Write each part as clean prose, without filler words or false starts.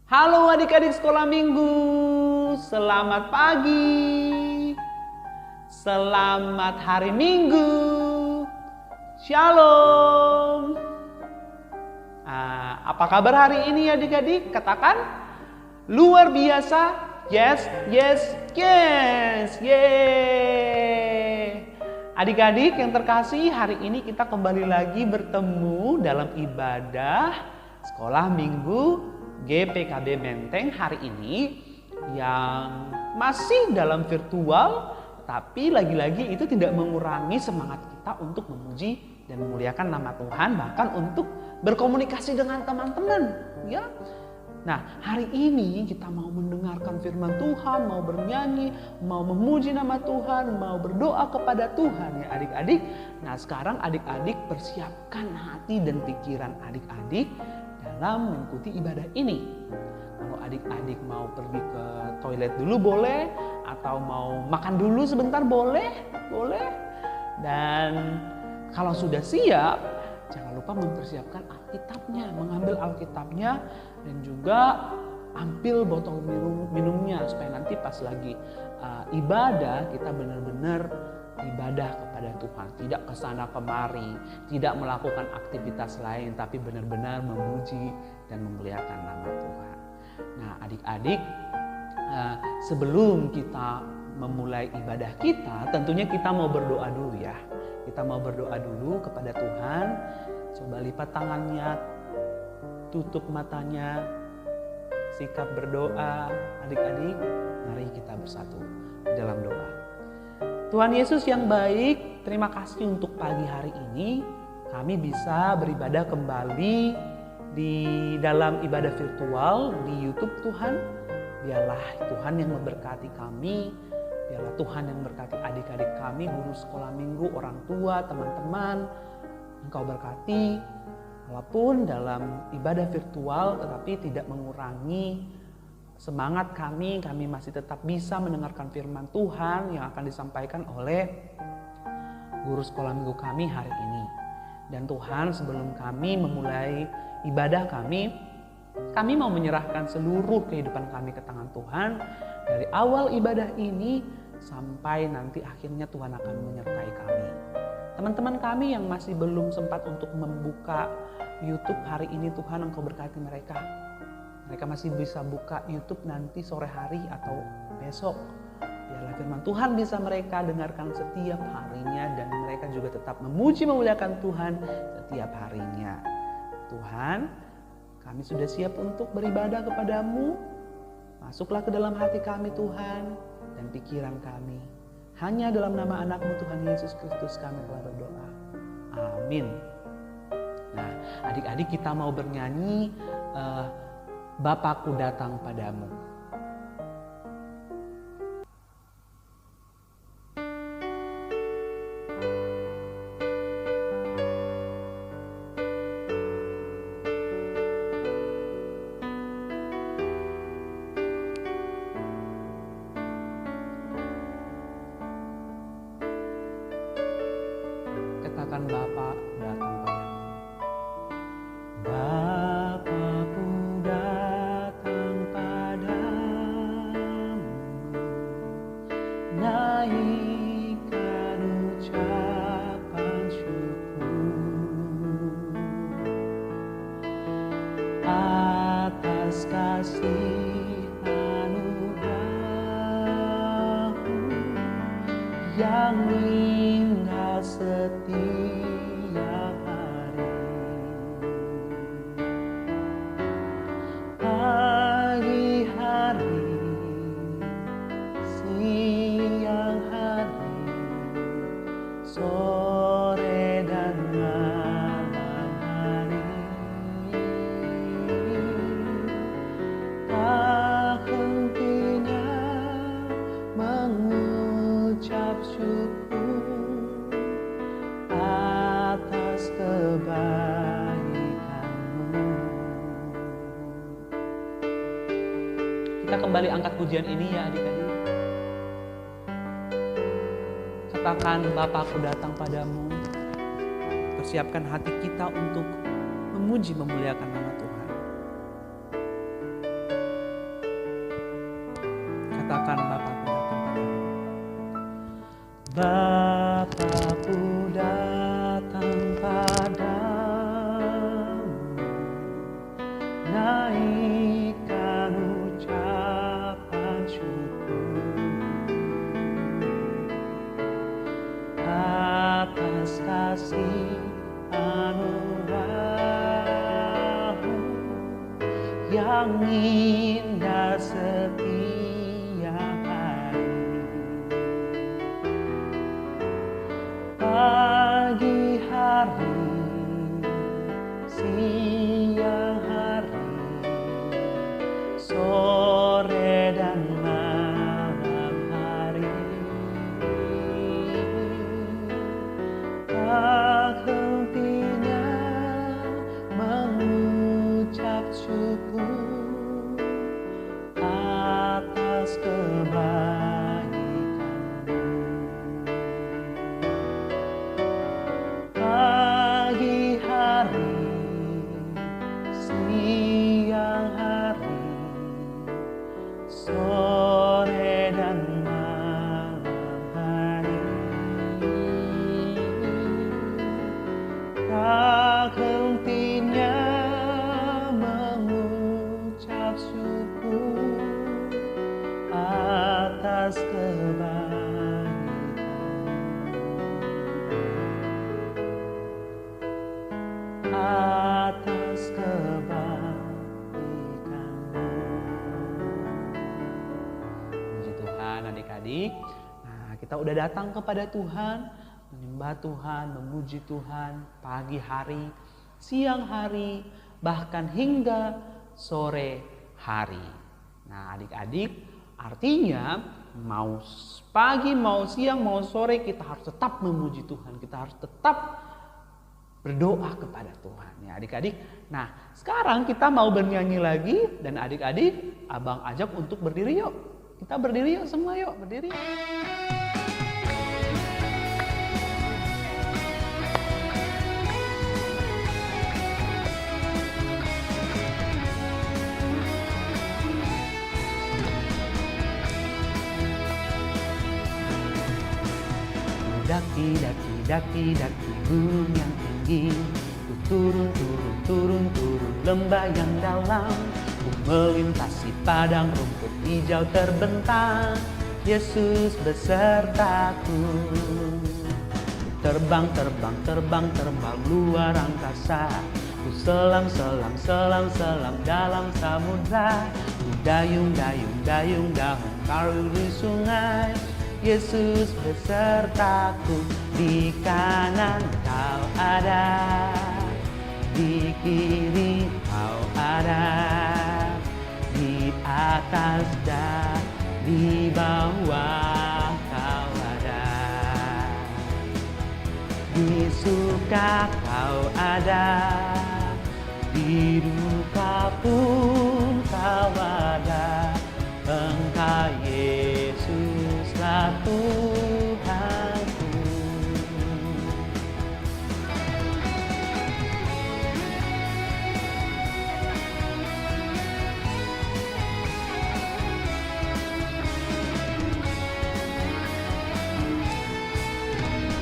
Halo adik-adik sekolah minggu, selamat pagi, selamat hari minggu, shalom. Apa kabar hari ini adik-adik? Katakan, luar biasa, yes, yes, yes, yeay. Adik-adik yang terkasih, hari ini kita kembali lagi bertemu dalam ibadah sekolah minggu GPKB Menteng hari ini yang masih dalam virtual, tapi lagi-lagi itu tidak mengurangi semangat kita untuk memuji dan memuliakan nama Tuhan, bahkan untuk berkomunikasi dengan teman-teman, ya. Nah, hari ini kita mau mendengarkan firman Tuhan, mau bernyanyi, mau memuji nama Tuhan, mau berdoa kepada Tuhan, ya adik-adik. Nah, sekarang adik-adik persiapkan hati dan pikiran adik-adik dalam mengikuti ibadah ini. Kalau adik-adik mau pergi ke toilet dulu boleh, atau mau makan dulu sebentar boleh. Dan kalau sudah siap, jangan lupa mempersiapkan Alkitabnya, mengambil Alkitabnya dan juga ambil botol minumnya supaya nanti pas lagi ibadah kita benar-benar ibadah kepada Tuhan, tidak kesana kemari, tidak melakukan aktivitas lain, tapi benar-benar memuji dan memuliakan nama Tuhan. Nah, adik-adik, sebelum kita memulai ibadah kita, tentunya kita mau berdoa dulu ya. Kita mau berdoa dulu kepada Tuhan. Coba lipat tangannya, tutup matanya, sikap berdoa. Adik-adik, mari kita bersatu dalam doa. Tuhan Yesus yang baik, terima kasih untuk pagi hari ini kami bisa beribadah kembali di dalam ibadah virtual di YouTube Tuhan. Biarlah Tuhan yang memberkati kami, biarlah Tuhan yang memberkati adik-adik kami, guru sekolah minggu, orang tua, teman-teman. Engkau berkati, walaupun dalam ibadah virtual tetapi tidak mengurangi semangat kami masih tetap bisa mendengarkan firman Tuhan yang akan disampaikan oleh guru sekolah minggu kami hari ini. Dan Tuhan, sebelum kami memulai ibadah kami mau menyerahkan seluruh kehidupan kami ke tangan Tuhan. Dari awal ibadah ini sampai nanti akhirnya Tuhan akan menyertai kami. Teman-teman kami yang masih belum sempat untuk membuka YouTube hari ini, Tuhan Engkau berkati mereka. Mereka masih bisa buka YouTube nanti sore hari atau besok. Biarlah firman Tuhan bisa mereka dengarkan setiap harinya dan mereka juga tetap memuji memuliakan Tuhan setiap harinya. Tuhan, kami sudah siap untuk beribadah kepadamu. Masuklah ke dalam hati kami Tuhan dan pikiran kami. Hanya dalam nama anak-Mu Tuhan Yesus Kristus kami telah berdoa. Amin. Nah, adik-adik kita mau bernyanyi Bapakku datang padamu. Bapa datang padamu. Bapakku datang padamu, naikkan ucapan syukur atas kasih anugerah-Mu yang indah setiap hari. Pagi hari, siang hari, sore dan malam hari, tak hentinya mengucap syukur atas kebaikan-Mu. Kita kembali angkat pujian ini ya adik-adik. Katakan, Bapakku datang padamu. Persiapkan hati kita untuk memuji memuliakan nama Tuhan. Katakan, Bapakku datang padamu. Bapakku datang padamu, naikkan ucapan syukur atas kasih anugerah-Mu yang indah setiap hari. Pagi hari, siang hari, sore dan malam hari, tak hentinya mengucap syukur atas kebaikan-Mu. Pagi hari, siang hari, sore dan malam hari, tak hentinya mengucap syukur atas kebaikan-Mu. Atas kebaikan-Mu. Puji Tuhan adik-adik. Nah, kita udah datang kepada Tuhan, menyembah Tuhan, memuji Tuhan pagi hari, siang hari, bahkan hingga sore hari. Nah adik-adik, artinya mau pagi, mau siang, mau sore kita harus tetap memuji Tuhan. Kita harus tetap berdoa kepada Tuhan ya adik-adik. Nah sekarang kita mau bernyanyi lagi dan adik-adik abang ajak untuk berdiri yuk. Kita berdiri yuk semua yuk, berdiri. Daki, daki, daki, daki gunung yang tinggi, ku turun, turun, turun, turun lembah yang dalam, ku melintasi padang rumput hijau terbentang, Yesus besertaku. Terbang, terbang, terbang, terbang luar angkasa, ku selam, selam, selam, selam dalam samudra, ku dayung, dayung, dayung, dahung karuri sungai, Yesus besertaku. Di kanan kau ada, di kiri kau ada, di atas dan di bawah kau ada, di suka kau ada, di duka pun kau ada. Engkau Yesuslah Tuhanku.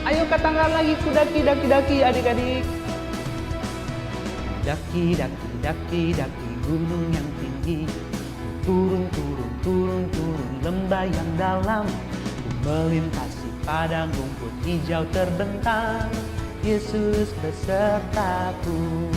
Ayo katakan lagi, ku daki, daki, daki adik-adik. Daki, daki, daki, daki gunung yang tinggi. Turun, turun, turun, turun lembah yang dalam. Ku melintasi padang rumput hijau terbentang. Yesus besertaku.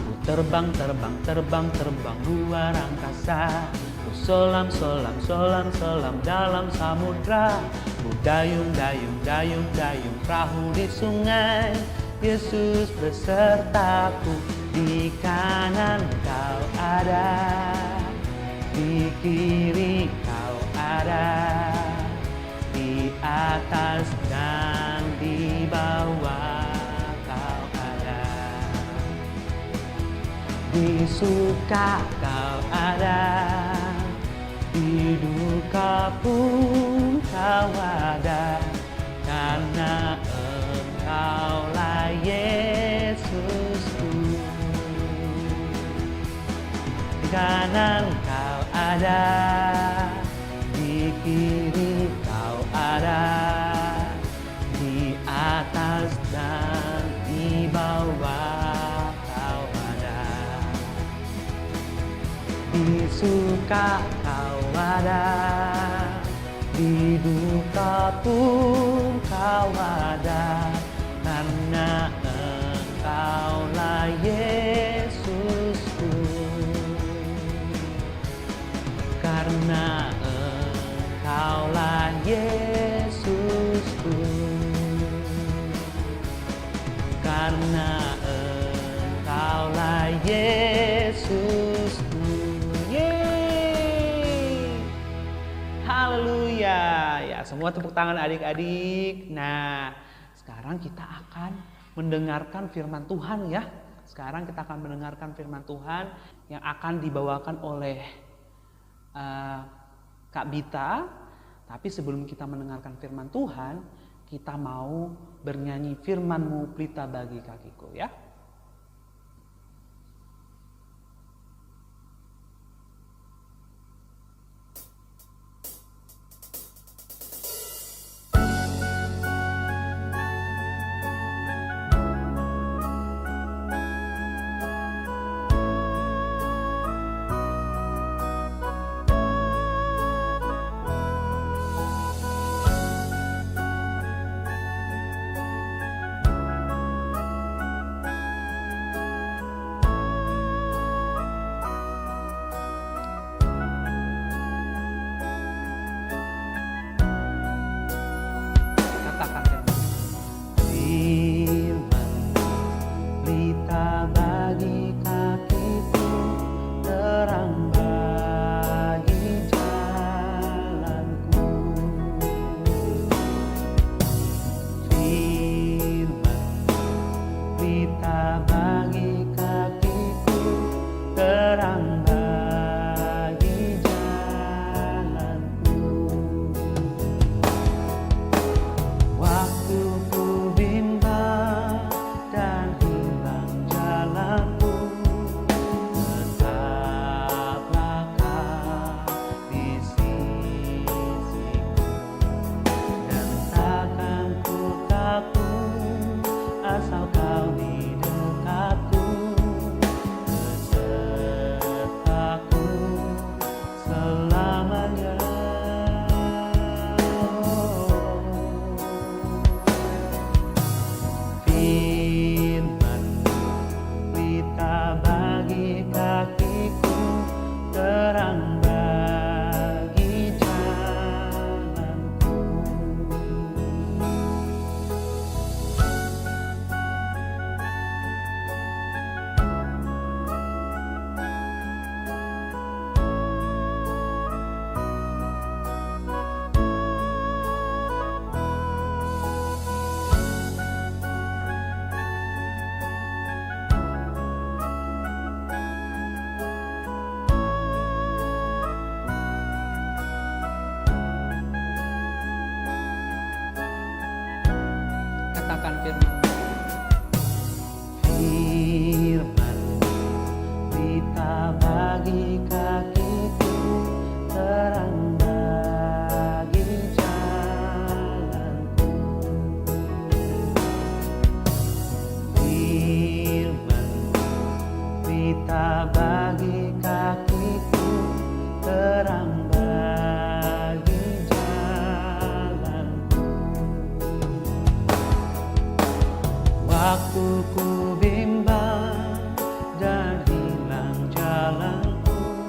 Ku terbang, terbang, terbang, terbang luar angkasa. Ku solam, solam, solam, solam dalam samudra. Ku dayung, dayung, dayung, dayung perahu di sungai. Yesus besertaku. Di kanan kau ada, di kiri kau ada, di atas dan di bawah kau ada. Di suka kau ada, di duka pun kau ada, karena Engkaulah Yesusku. Di kanan kau ada, di kiri kau ada, di atas dan di bawah kau ada. Di suka kau ada, di duka pun kau ada, karena Engkaulah Yesusku. Karena Engkaulah Yesusku. Karena Engkaulah Yesusku. Yeay. Haleluya. Ya, semua tepuk tangan adik-adik. Nah, sekarang kita akan mendengarkan firman Tuhan ya. Sekarang kita akan mendengarkan firman Tuhan yang akan dibawakan oleh Kak Bita. Tapi sebelum kita mendengarkan firman Tuhan, kita mau bernyanyi firman-Mu pelita bagi kakiku ya. Waktuku bimbang dan hilang jalanku,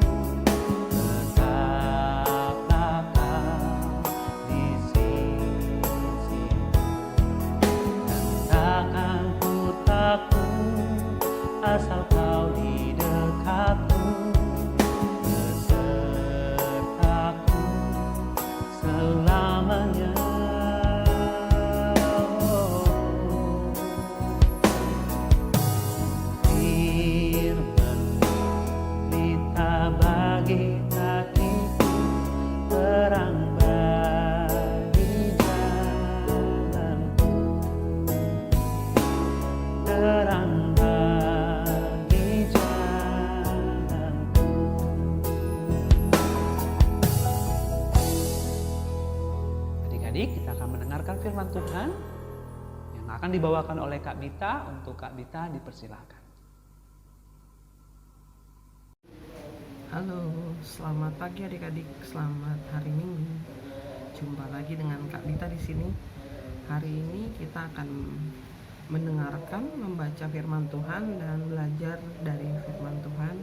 tetaplah Kau di sisiku, dan takkan ku takut asal Kau di dekatku, besertaku selamanya. Bagi kakiku, terang bagi jalanku, terang bagi jalanku. Adik-adik, kita akan mendengarkan firman Tuhan yang akan dibawakan oleh Kak Bita. Untuk Kak Bita dipersilakan. Halo, selamat pagi adik-adik, selamat hari Minggu. Jumpa lagi dengan Kak Bita di sini. Hari ini kita akan mendengarkan, membaca firman Tuhan dan belajar dari firman Tuhan.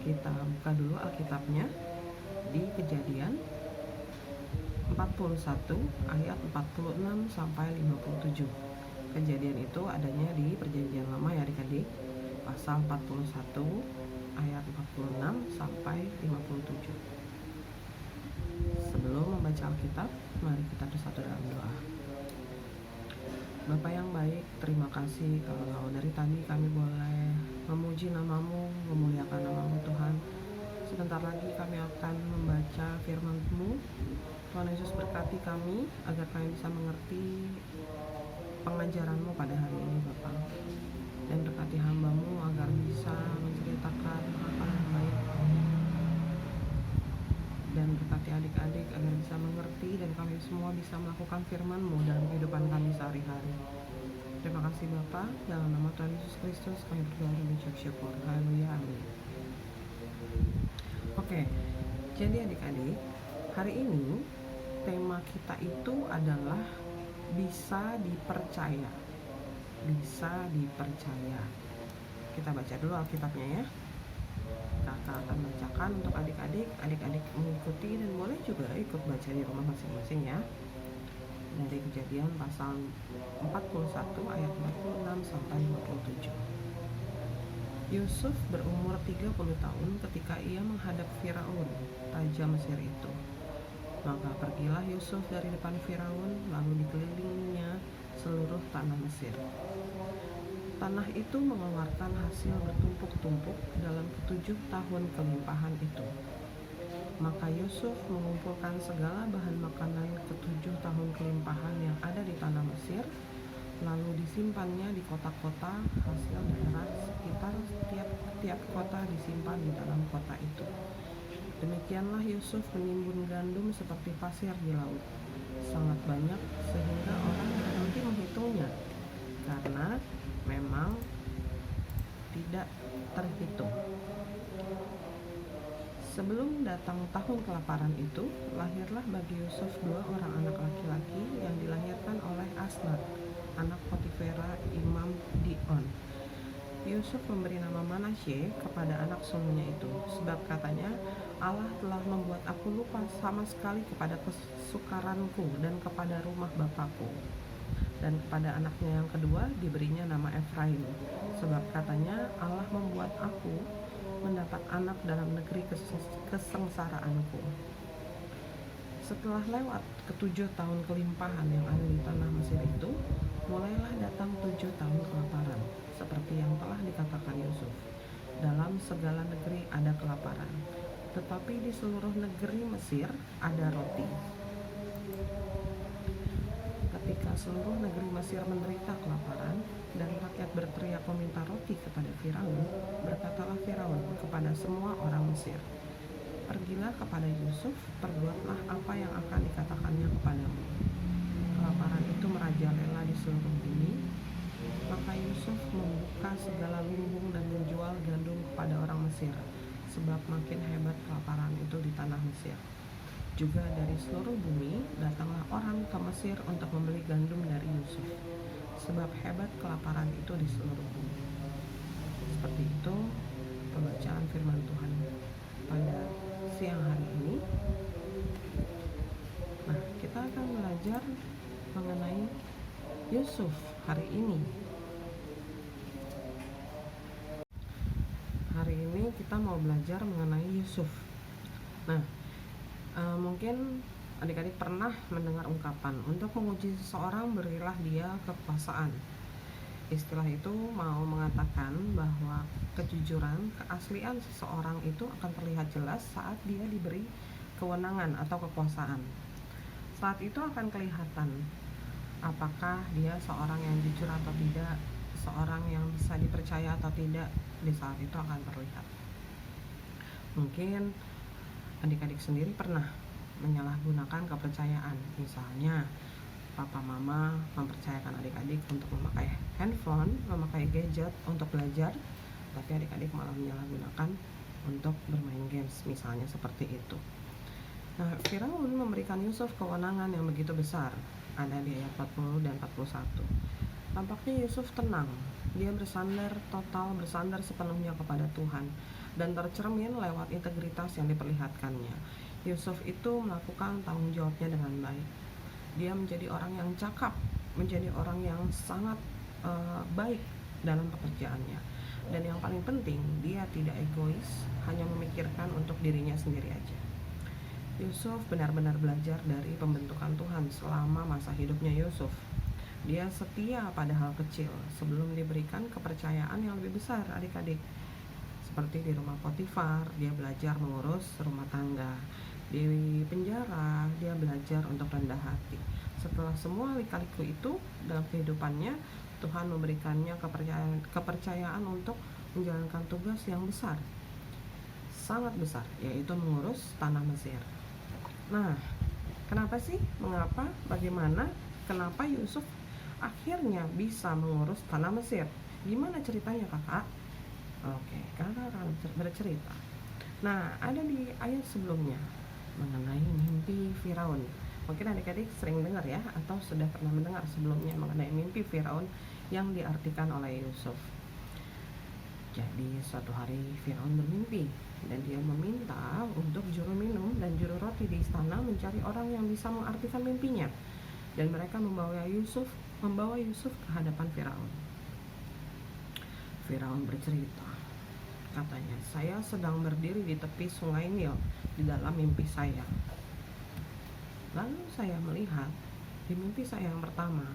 Kita buka dulu Alkitabnya di Kejadian 41 ayat 46 sampai 57. Kejadian itu adanya di Perjanjian Lama ya adik-adik, pasal 41 ayat 46 sampai 57. Sebelum membaca Alkitab, mari kita bersatu dalam doa. Bapa yang baik, terima kasih kalau dari tadi kami boleh memuji nama-Mu, memuliakan nama-Mu Tuhan. Sebentar lagi kami akan membaca firman-Mu. Tuhan Yesus berkati kami agar kami bisa mengerti pengajaran-Mu pada hari ini Bapa. Dan berkati hamba-Mu agar bisa menceritakan apa yang baik, dan berkati adik-adik agar bisa mengerti dan kami semua bisa melakukan firman-Mu dalam kehidupan kami sehari-hari. Terima kasih Bapa, dalam nama Tuhan Yesus Kristus kami berdoa dan mengucap syukur. Haleluya, amin. Oke, jadi adik-adik, hari ini tema kita itu adalah bisa dipercaya. Bisa dipercaya. Kita baca dulu Alkitabnya ya. Kakak akan bacakan untuk adik-adik mengikuti dan boleh juga ikut baca di rumah masing-masing ya. Dari Kejadian pasal 41 ayat 46 sampai 57. Yusuf berumur 30 tahun ketika ia menghadap Firaun, raja Mesir itu. Maka pergilah Yusuf dari depan Firaun, lalu dikelilinginya seluruh tanah Mesir. Tanah itu mengeluarkan hasil bertumpuk-tumpuk dalam ke-7 tahun kelimpahan itu. Maka Yusuf mengumpulkan segala bahan makanan ke-7 tahun kelimpahan yang ada di tanah Mesir, lalu disimpannya di kota-kota hasil daerah sekitar tiap kota disimpan di dalam kota itu. Demikianlah Yusuf menimbun gandum seperti pasir di laut, sangat banyak sehingga orang berhenti menghitungnya, karena memang tidak terhitung. Sebelum datang tahun kelaparan itu, lahirlah bagi Yusuf 2 orang anak laki-laki yang dilahirkan oleh Asnat, anak Potifera Imam Dion. Yusuf memberi nama Manasye kepada anak sulungnya itu, sebab katanya, Allah telah membuat aku lupa sama sekali kepada kesukaranku dan kepada rumah bapakku. Dan kepada anaknya yang kedua diberinya nama Efraim, sebab katanya, Allah membuat aku mendapat anak dalam negeri kesengsaraanku. Setelah lewat ke-7 tahun kelimpahan yang ada di tanah Mesir itu, mulailah datang 7 tahun kelaparan, seperti yang telah dikatakan Yusuf. Dalam segala negeri ada kelaparan, tetapi di seluruh negeri Mesir ada roti. Ketika seluruh negeri Mesir menderita kelaparan dan rakyat berteriak meminta roti kepada Firaun, berkatalah Firaun kepada semua orang Mesir, pergilah kepada Yusuf, perbuatlah apa yang akan dikatakannya kepadamu. Kelaparan itu merajalela di seluruh bumi. Maka Yusuf membuka segala lumbung dan menjual gandum kepada orang Mesir, sebab makin hebat kelaparan itu di tanah Mesir. Juga dari seluruh bumi datanglah orang ke Mesir untuk membeli gandum dari Yusuf. sebab hebat kelaparan itu di seluruh bumi. Seperti itu pembacaan firman Tuhan pada siang hari ini. Nah, kita akan belajar mengenai Yusuf hari ini. Hari ini kita mau belajar mengenai Yusuf. Nah, mungkin adik-adik pernah mendengar ungkapan untuk menguji seseorang berilah dia kekuasaan. Istilah itu mau mengatakan bahwa kejujuran, keaslian seseorang itu akan terlihat jelas saat dia diberi kewenangan atau kekuasaan. Saat itu akan kelihatan apakah dia seorang yang jujur atau tidak, seorang yang bisa dipercaya atau tidak. Di saat itu akan terlihat. Mungkin adik-adik sendiri pernah menyalahgunakan kepercayaan. Misalnya papa mama mempercayakan adik-adik untuk memakai handphone, memakai gadget untuk belajar, tapi adik-adik malah menyalahgunakan untuk bermain games, misalnya seperti itu. Nah, Firaun memberikan Yusuf kewenangan yang begitu besar. Ada di ayat 40 dan 41. Tampaknya Yusuf tenang. Dia bersandar sepenuhnya kepada Tuhan dan tercermin lewat integritas yang diperlihatkannya. Yusuf itu melakukan tanggung jawabnya dengan baik. Dia menjadi orang yang cakap, menjadi orang yang sangat baik dalam pekerjaannya. Dan yang paling penting, dia tidak egois, hanya memikirkan untuk dirinya sendiri aja. Yusuf benar-benar belajar dari pembentukan Tuhan selama masa hidupnya Yusuf. Dia setia pada hal kecil sebelum diberikan kepercayaan yang lebih besar, adik-adik. Seperti di rumah Potifar, dia belajar mengurus rumah tangga. Di penjara, dia belajar untuk rendah hati. Setelah semua lika-liku itu dalam kehidupannya, Tuhan memberikannya kepercayaan untuk menjalankan tugas yang besar, sangat besar, yaitu mengurus tanah Mesir. Nah, kenapa sih? Mengapa? Bagaimana? Kenapa Yusuf akhirnya bisa mengurus tanah Mesir? Gimana ceritanya, kakak? Oke, kakak akan bercerita. Nah, ada di ayat sebelumnya mengenai mimpi Firaun. Mungkin adik-adik sering dengar ya, atau sudah pernah mendengar sebelumnya mengenai mimpi Firaun yang diartikan oleh Yusuf. Jadi suatu hari Firaun bermimpi dan dia meminta untuk juru minum dan juru roti di istana mencari orang yang bisa mengartikan mimpinya. Dan mereka membawa Yusuf ke hadapan Firaun. Firaun bercerita, katanya, saya sedang berdiri di tepi sungai Nil di dalam mimpi saya. Lalu saya melihat di mimpi saya yang pertama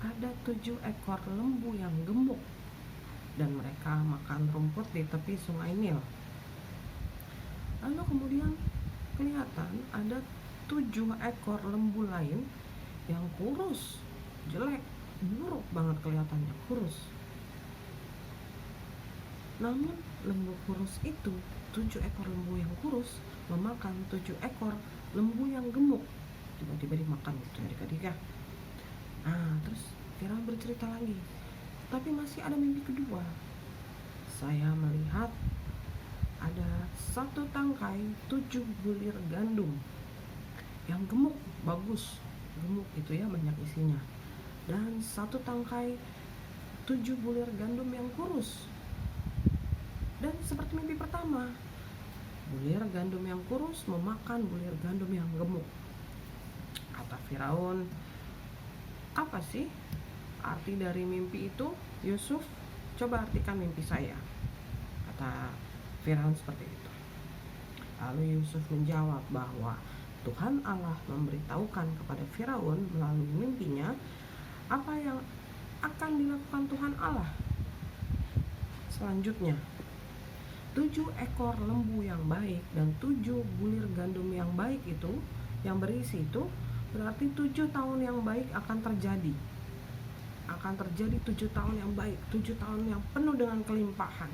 ada 7 ekor lembu yang gemuk dan mereka makan rumput di tepi sungai Nil. Lalu kemudian kelihatan ada 7 ekor lembu lain yang kurus, jelek, buruk banget kelihatannya, kurus. Namun lembu kurus itu, 7 ekor lembu yang kurus memakan 7 ekor lembu yang gemuk. Tiba-tiba dimakan gitu adik-adik ya. Nah, terus Firaun bercerita lagi, tapi masih ada mimpi kedua. Saya melihat ada 1 tangkai 7 bulir gandum yang gemuk, bagus, gemuk itu ya, banyak isinya. Dan 1 tangkai 7 bulir gandum yang kurus. Dan seperti mimpi pertama, bulir gandum yang kurus memakan bulir gandum yang gemuk. Kata Firaun, apa sih arti dari mimpi itu? Yusuf, coba artikan mimpi saya. Kata Firaun seperti itu. Lalu Yusuf menjawab bahwa Tuhan Allah memberitahukan kepada Firaun melalui mimpinya apa yang akan dilakukan Tuhan Allah selanjutnya. 7 ekor lembu yang baik dan 7 bulir gandum yang baik itu, yang berisi itu, berarti 7 tahun yang baik akan terjadi. Akan terjadi 7 tahun yang baik, 7 tahun yang penuh dengan kelimpahan.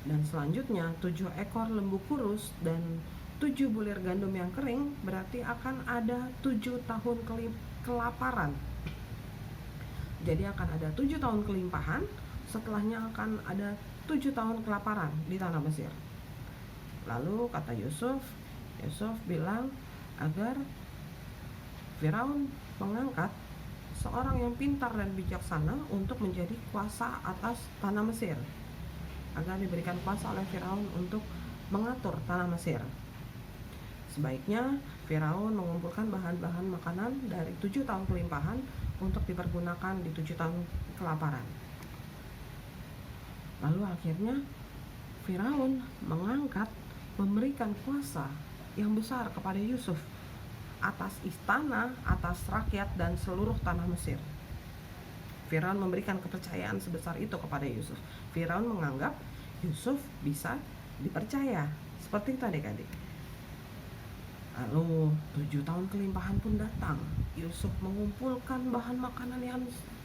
Dan selanjutnya 7 ekor lembu kurus dan 7 bulir gandum yang kering, berarti akan ada 7 tahun kelaparan. Jadi akan ada 7 tahun kelimpahan, setelahnya akan ada 7 tahun kelaparan di tanah Mesir. Lalu kata Yusuf bilang agar Firaun mengangkat seorang yang pintar dan bijaksana untuk menjadi kuasa atas tanah Mesir, agar diberikan kuasa oleh Firaun untuk mengatur tanah Mesir. Sebaiknya Firaun mengumpulkan bahan-bahan makanan dari 7 tahun kelimpahan untuk dipergunakan di 7 tahun kelaparan. Lalu akhirnya Firaun memberikan kuasa yang besar kepada Yusuf atas istana, atas rakyat, dan seluruh tanah Mesir. Firaun memberikan kepercayaan sebesar itu kepada Yusuf. Firaun menganggap Yusuf bisa dipercaya. Seperti itu adik-adik. Lalu 7 tahun kelimpahan pun datang. Yusuf mengumpulkan bahan makanan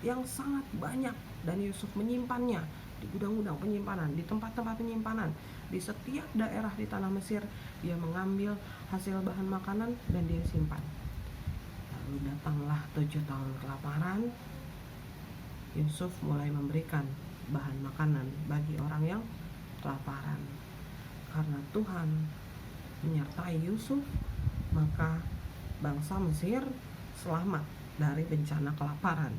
yang sangat banyak, dan Yusuf menyimpannya di gudang-gudang penyimpanan, di tempat-tempat penyimpanan, di setiap daerah di tanah Mesir. Dia mengambil hasil bahan makanan dan dia simpan. Lalu datanglah 7 tahun kelaparan. Yusuf mulai memberikan bahan makanan bagi orang yang kelaparan. Karena Tuhan menyertai Yusuf, maka bangsa Mesir selamat dari bencana kelaparan.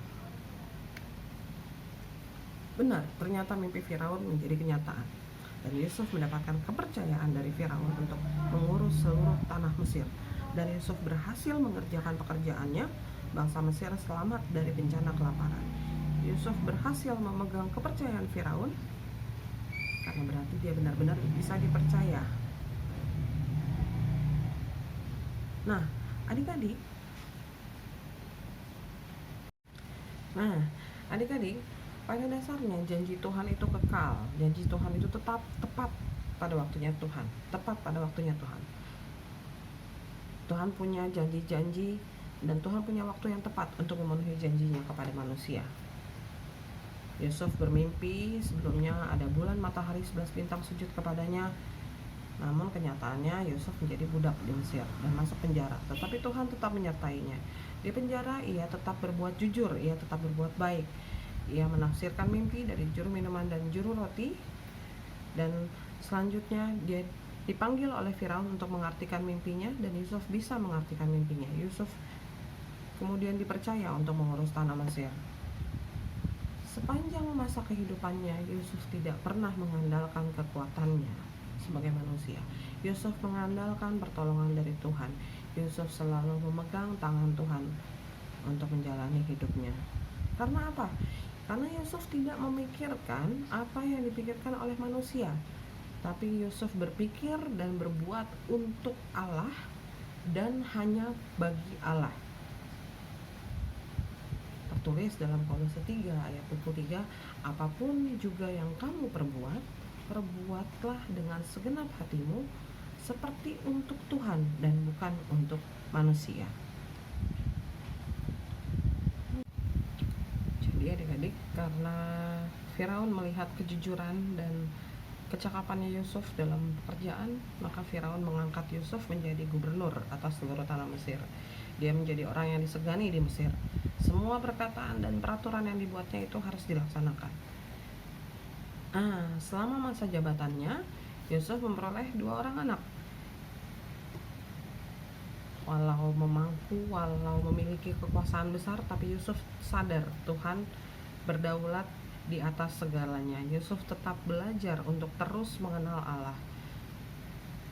Benar, ternyata mimpi Firaun menjadi kenyataan, dan Yusuf mendapatkan kepercayaan dari Firaun untuk mengurus seluruh tanah Mesir. Dan Yusuf berhasil mengerjakan pekerjaannya. Bangsa Mesir selamat dari bencana kelaparan. Yusuf berhasil memegang kepercayaan Firaun, karena berarti dia benar-benar bisa dipercaya. Nah, adik-adik, pada dasarnya janji Tuhan itu kekal. Janji Tuhan itu tetap tepat pada waktunya Tuhan. Tuhan punya janji-janji, dan Tuhan punya waktu yang tepat untuk memenuhi janjinya kepada manusia. Yusuf bermimpi sebelumnya ada bulan, matahari, 11 bintang sujud kepadanya. Namun kenyataannya Yusuf menjadi budak di Mesir dan masuk penjara. Tetapi Tuhan tetap menyertainya. Di penjara ia tetap berbuat jujur, ia tetap berbuat baik. Ia menafsirkan mimpi dari juru minuman dan juru roti. Dan selanjutnya dia dipanggil oleh Firaun untuk mengartikan mimpinya, dan Yusuf bisa mengartikan mimpinya. Yusuf kemudian dipercaya untuk mengurus tanah Mesir. Sepanjang masa kehidupannya, Yusuf tidak pernah mengandalkan kekuatannya sebagai manusia. Yusuf mengandalkan pertolongan dari Tuhan. Yusuf selalu memegang tangan Tuhan untuk menjalani hidupnya. Karena apa? Karena Yusuf tidak memikirkan apa yang dipikirkan oleh manusia, tapi Yusuf berpikir dan berbuat untuk Allah dan hanya bagi Allah. Tertulis dalam Kolose 3 ayat 23, apapun juga yang kamu perbuat, perbuatlah dengan segenap hatimu seperti untuk Tuhan dan bukan untuk manusia. Jadi adik-adik, karena Firaun melihat kejujuran dan kecakapannya Yusuf dalam pekerjaan, maka Firaun mengangkat Yusuf menjadi gubernur atas seluruh tanah Mesir. Dia menjadi orang yang disegani di Mesir. Semua perkataan dan peraturan yang dibuatnya itu harus dilaksanakan. Selama masa jabatannya, Yusuf memperoleh 2 orang anak. Walau memangku, walau memiliki kekuasaan besar, tapi Yusuf sadar Tuhan berdaulat di atas segalanya. Yusuf tetap belajar untuk terus mengenal Allah.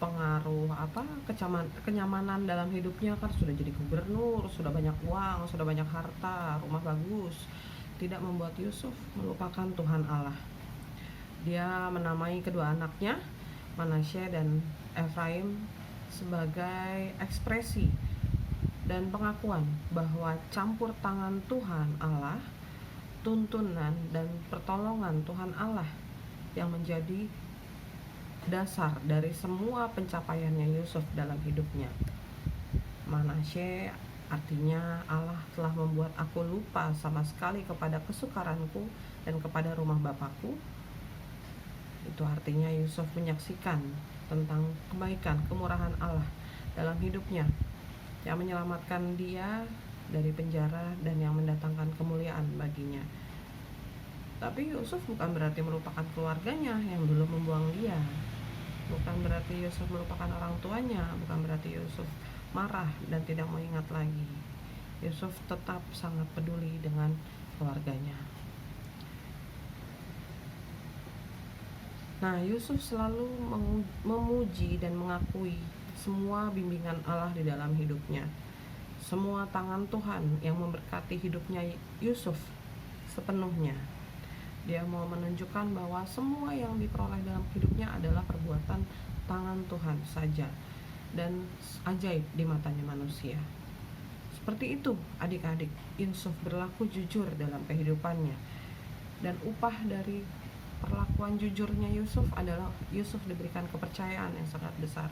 Pengaruh kenyamanan dalam hidupnya, kan sudah jadi gubernur, sudah banyak uang, sudah banyak harta, rumah bagus, tidak membuat Yusuf melupakan Tuhan Allah. Dia menamai kedua anaknya, Manasye dan Efraim, sebagai ekspresi dan pengakuan bahwa campur tangan Tuhan Allah, tuntunan dan pertolongan Tuhan Allah yang menjadi dasar dari semua pencapaiannya Yusuf dalam hidupnya. Manasye artinya Allah telah membuat aku lupa sama sekali kepada kesukaranku dan kepada rumah bapakku. Itu artinya Yusuf menyaksikan tentang kebaikan, kemurahan Allah dalam hidupnya, yang menyelamatkan dia dari penjara dan yang mendatangkan kemuliaan baginya. Tapi Yusuf bukan berarti melupakan keluarganya yang dulu membuang dia. Bukan berarti Yusuf melupakan orang tuanya. Bukan berarti Yusuf marah dan tidak mau ingat lagi. Yusuf tetap sangat peduli dengan keluarganya. Nah, Yusuf selalu memuji dan mengakui semua bimbingan Allah di dalam hidupnya. Semua tangan Tuhan yang memberkati hidupnya Yusuf sepenuhnya. Dia mau menunjukkan bahwa semua yang diperoleh dalam hidupnya adalah perbuatan tangan Tuhan saja dan ajaib di matanya manusia. Seperti itu adik-adik, Yusuf berlaku jujur dalam kehidupannya. Dan upah dari perlakuan jujurnya Yusuf adalah Yusuf diberikan kepercayaan yang sangat besar,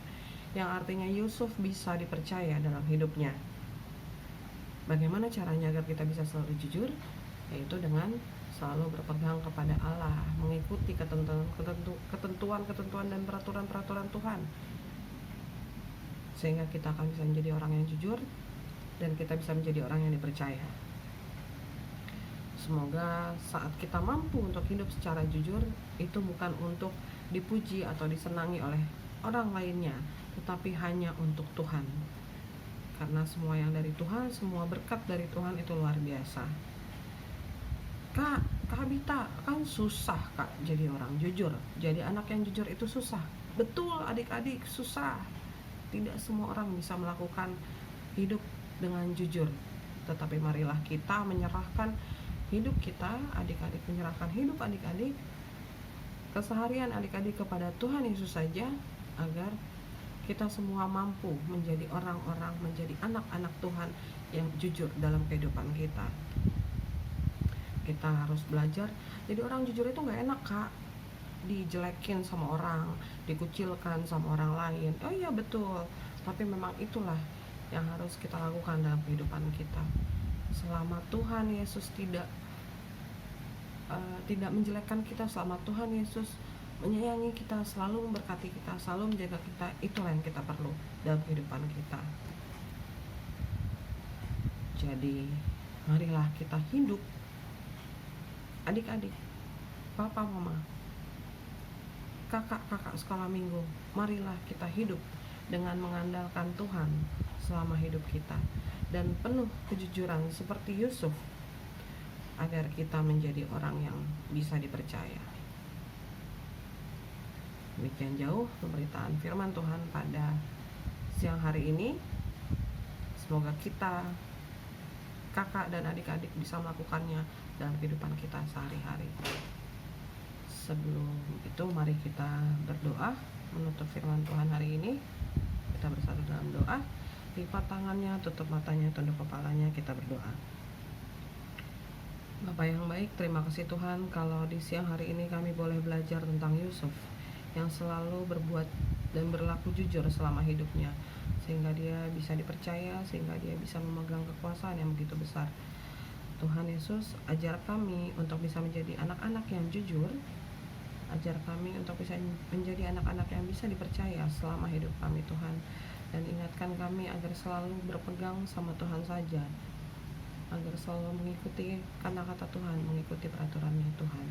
yang artinya Yusuf bisa dipercaya dalam hidupnya. Bagaimana caranya agar kita bisa selalu jujur? Yaitu dengan selalu berpegang kepada Allah, mengikuti ketentuan dan peraturan Tuhan, sehingga kita akan bisa menjadi orang yang jujur dan kita bisa menjadi orang yang dipercaya. Semoga saat kita mampu untuk hidup secara jujur, itu bukan untuk dipuji atau disenangi oleh orang lainnya, tetapi hanya untuk Tuhan. Karena semua yang dari Tuhan, semua berkat dari Tuhan itu luar biasa. Kak Bita, kan susah Kak jadi orang jujur. Jadi anak yang jujur itu susah. Betul adik-adik, susah. Tidak semua orang bisa melakukan hidup dengan jujur. Tetapi marilah kita menyerahkan hidup kita, adik-adik, menyerahkan hidup adik-adik, keseharian adik-adik kepada Tuhan Yesus saja, agar kita semua mampu menjadi orang-orang, menjadi anak-anak Tuhan yang jujur dalam kehidupan kita. Kita harus belajar. Jadi orang jujur itu gak enak Kak, dijelekin sama orang, dikucilkan sama orang lain. Oh iya betul, tapi memang itulah yang harus kita lakukan dalam kehidupan kita. Selama Tuhan Yesus tidak menjelekkan kita, selama Tuhan Yesus menyayangi kita, selalu memberkati kita, selalu menjaga kita, itulah yang kita perlu dalam kehidupan kita. Jadi marilah kita hidup, adik-adik, papa, mama, kakak-kakak sekolah minggu, marilah kita hidup dengan mengandalkan Tuhan selama hidup kita, dan penuh kejujuran seperti Yusuf, agar kita menjadi orang yang bisa dipercaya. Demikian jauh pemberitaan firman Tuhan pada siang hari ini. Semoga kita, kakak dan adik-adik, bisa melakukannya dalam kehidupan kita sehari-hari. Sebelum itu mari kita berdoa menutup firman Tuhan hari ini. Kita bersatu dalam doa. Lipat tangannya, tutup matanya, tunduk kepalanya, kita berdoa. Bapa yang baik, terima kasih Tuhan kalau di siang hari ini kami boleh belajar tentang Yusuf yang selalu berbuat dan berlaku jujur selama hidupnya, sehingga dia bisa dipercaya, sehingga dia bisa memegang kekuasaan yang begitu besar. Tuhan Yesus, ajar kami untuk bisa menjadi anak-anak yang jujur. Ajar kami untuk bisa menjadi anak-anak yang bisa dipercaya selama hidup kami Tuhan. Dan ingatkan kami agar selalu berpegang sama Tuhan saja, agar selalu mengikuti kata-kata Tuhan, mengikuti peraturannya Tuhan.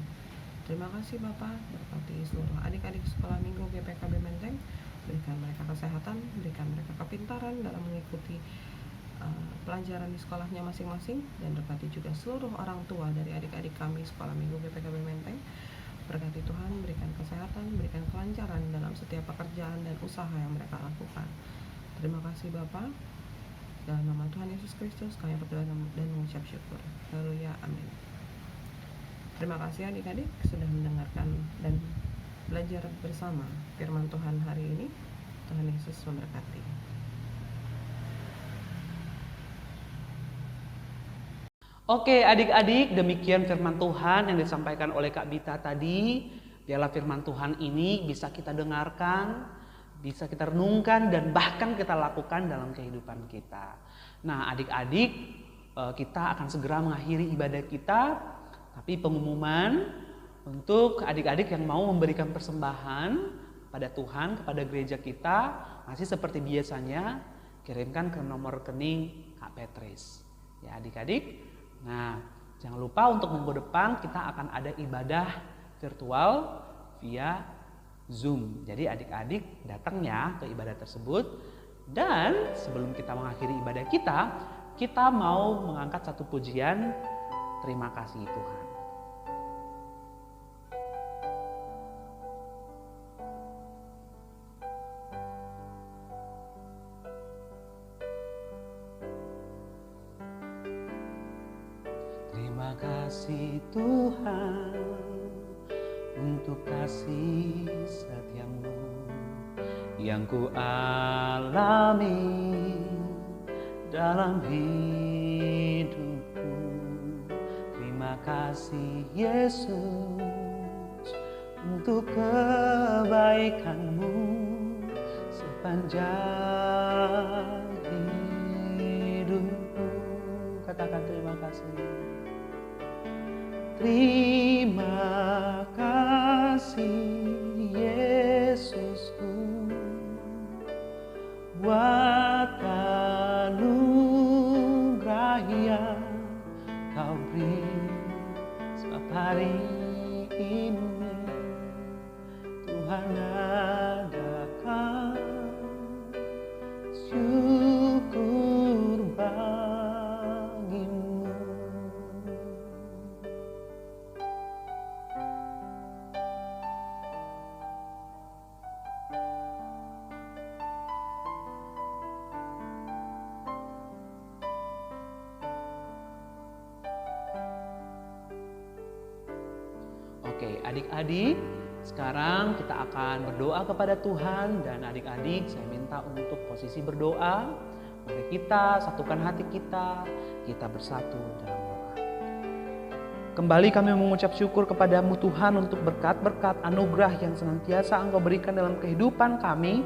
Terima kasih Bapak, berkati seluruh adik-adik sekolah minggu GPKB Menteng. Berikan mereka kesehatan, berikan mereka kepintaran dalam mengikuti pelajaran di sekolahnya masing-masing, dan berkati juga seluruh orang tua dari adik-adik kami sekolah minggu GPKB Menteng. Berkati Tuhan, berikan kesehatan, berikan kelancaran dalam setiap pekerjaan dan usaha yang mereka lakukan. Terima kasih Bapak. Dalam nama Tuhan Yesus Kristus kami berdoa dan mengucap syukur. Haleluya, amin. Terima kasih adik-adik sudah mendengarkan dan belajar bersama firman Tuhan hari ini. Tuhan Yesus memberkati. Oke adik-adik, demikian firman Tuhan yang disampaikan oleh Kak Bita tadi. Biarlah firman Tuhan ini bisa kita dengarkan, bisa kita renungkan, dan bahkan kita lakukan dalam kehidupan kita. Nah adik-adik, kita akan segera mengakhiri ibadah kita. Tapi pengumuman untuk adik-adik yang mau memberikan persembahan pada Tuhan, kepada gereja kita, masih seperti biasanya, kirimkan ke nomor rekening Kak Petris. Ya adik-adik, nah jangan lupa untuk minggu depan kita akan ada ibadah virtual via Zoom. Jadi adik-adik datang ya ke ibadah tersebut. Dan sebelum kita mengakhiri ibadah kita, kita mau mengangkat satu pujian, terima kasih Tuhan. Terima kasih Tuhan untuk kasih setiamu yang ku alami dalam hidupku. Terima kasih Yesus untuk kebaikanmu sepanjang hidupku. Katakan terima kasih. Terima kasih Yesusku buat anugerah yang kau beri, sebab hari ini Tuhan adakan syukur bagimu. Oke, adik-adik, sekarang kita akan berdoa kepada Tuhan, dan adik-adik saya minta untuk posisi berdoa. Mari kita satukan hati kita bersatu dalam doa. Kembali kami mengucap syukur kepadamu Tuhan untuk berkat-berkat anugerah yang senantiasa Engkau berikan dalam kehidupan kami.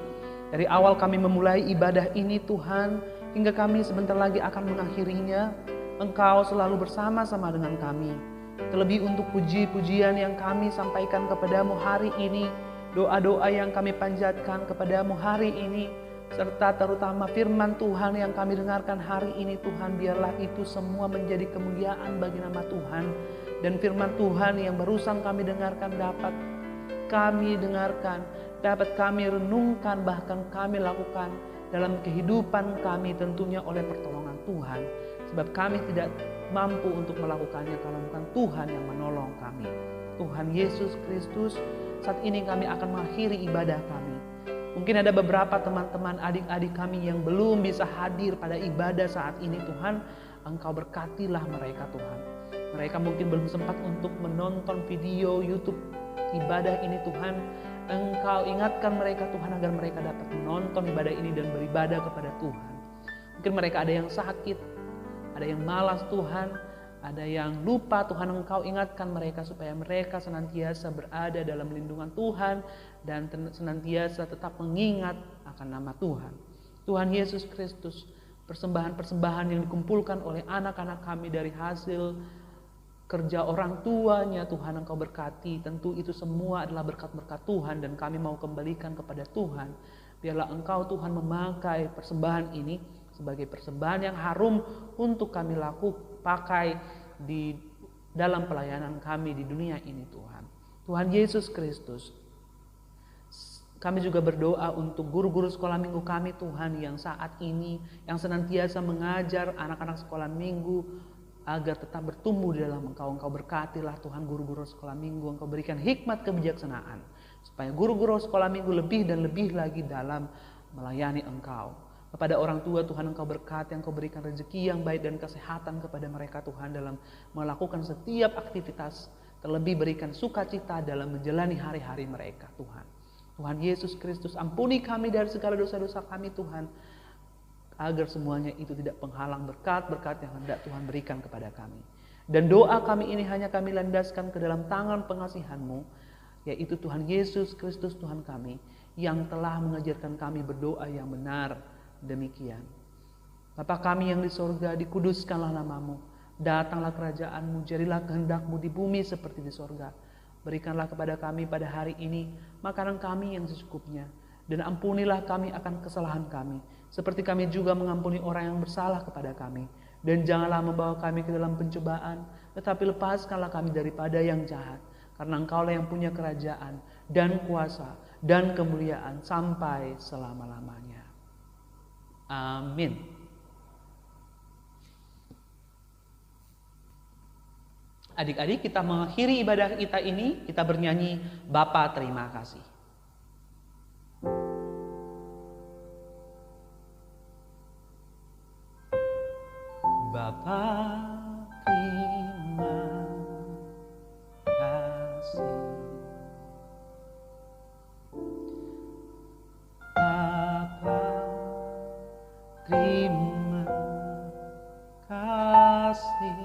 Dari awal kami memulai ibadah ini Tuhan, hingga kami sebentar lagi akan mengakhirinya, Engkau selalu bersama-sama dengan kami. Terlebih untuk puji-pujian yang kami sampaikan kepadamu hari ini, doa-doa yang kami panjatkan kepadamu hari ini, serta terutama firman Tuhan yang kami dengarkan hari ini Tuhan, biarlah itu semua menjadi kemuliaan bagi nama Tuhan. Dan firman Tuhan yang barusan kami dengarkan dapat kami renungkan, bahkan kami lakukan dalam kehidupan kami, tentunya oleh pertolongan Tuhan. Sebab kami tidak mampu untuk melakukannya kalau bukan Tuhan yang menolong kami. Tuhan Yesus Kristus, saat ini kami akan mengakhiri ibadah kami. Mungkin ada beberapa teman-teman adik-adik kami yang belum bisa hadir pada ibadah saat ini Tuhan. Engkau berkatilah mereka Tuhan. Mereka mungkin belum sempat untuk menonton video YouTube ibadah ini Tuhan. Engkau ingatkan mereka Tuhan agar mereka dapat menonton ibadah ini dan beribadah kepada Tuhan. Mungkin mereka ada yang sakit, ada yang malas Tuhan, ada yang lupa Tuhan. Engkau ingatkan mereka supaya mereka senantiasa berada dalam lindungan Tuhan dan senantiasa tetap mengingat akan nama Tuhan. Tuhan Yesus Kristus, persembahan-persembahan yang dikumpulkan oleh anak-anak kami dari hasil kerja orang tuanya Tuhan, Engkau berkati. Tentu itu semua adalah berkat-berkat Tuhan dan kami mau kembalikan kepada Tuhan. Biarlah Engkau Tuhan memakai persembahan ini sebagai persembahan yang harum untuk kami pakai di dalam pelayanan kami di dunia ini Tuhan. Tuhan Yesus Kristus, kami juga berdoa untuk guru-guru sekolah minggu kami Tuhan, yang saat ini yang senantiasa mengajar anak-anak sekolah minggu agar tetap bertumbuh di dalam Engkau. Engkau berkatilah Tuhan guru-guru sekolah minggu. Engkau berikan hikmat kebijaksanaan supaya guru-guru sekolah minggu lebih dan lebih lagi dalam melayani Engkau. Kepada orang tua Tuhan, Engkau berkati, Engkau berikan rezeki yang baik dan kesehatan kepada mereka Tuhan dalam melakukan setiap aktivitas. Terlebih berikan sukacita dalam menjalani hari-hari mereka Tuhan. Tuhan Yesus Kristus, ampuni kami dari segala dosa-dosa kami Tuhan, agar semuanya itu tidak penghalang berkat-berkat yang hendak Tuhan berikan kepada kami. Dan doa kami ini hanya kami landaskan ke dalam tangan pengasihan-Mu, yaitu Tuhan Yesus Kristus Tuhan kami, yang telah mengajarkan kami berdoa yang benar demikian. Bapa kami yang di sorga, dikuduskanlah nama-Mu, datanglah kerajaan-Mu, jadilah kehendak-Mu di bumi seperti di sorga. Berikanlah kepada kami pada hari ini makanan kami yang secukupnya, dan ampunilah kami akan kesalahan kami, seperti kami juga mengampuni orang yang bersalah kepada kami. Dan janganlah membawa kami ke dalam pencobaan, tetapi lepaskanlah kami daripada yang jahat. Karena Engkaulah yang punya kerajaan dan kuasa dan kemuliaan sampai selama-lamanya. Amin. Adik-adik, kita mengakhiri ibadah kita ini, kita bernyanyi Bapa terima kasih. Bapa terima kasih. Bapa terima kasih.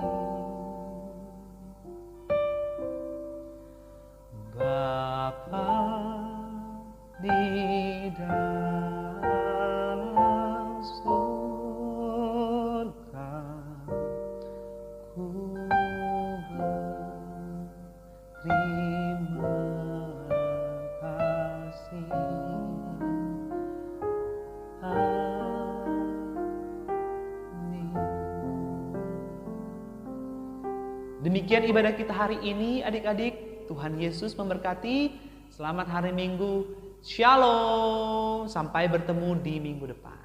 Bapa di dalam surga, ku berterima kasih. Amin. Demikian ibadah kita hari ini, adik-adik. Tuhan Yesus memberkati. Selamat hari Minggu. Shalom. Sampai bertemu di minggu depan.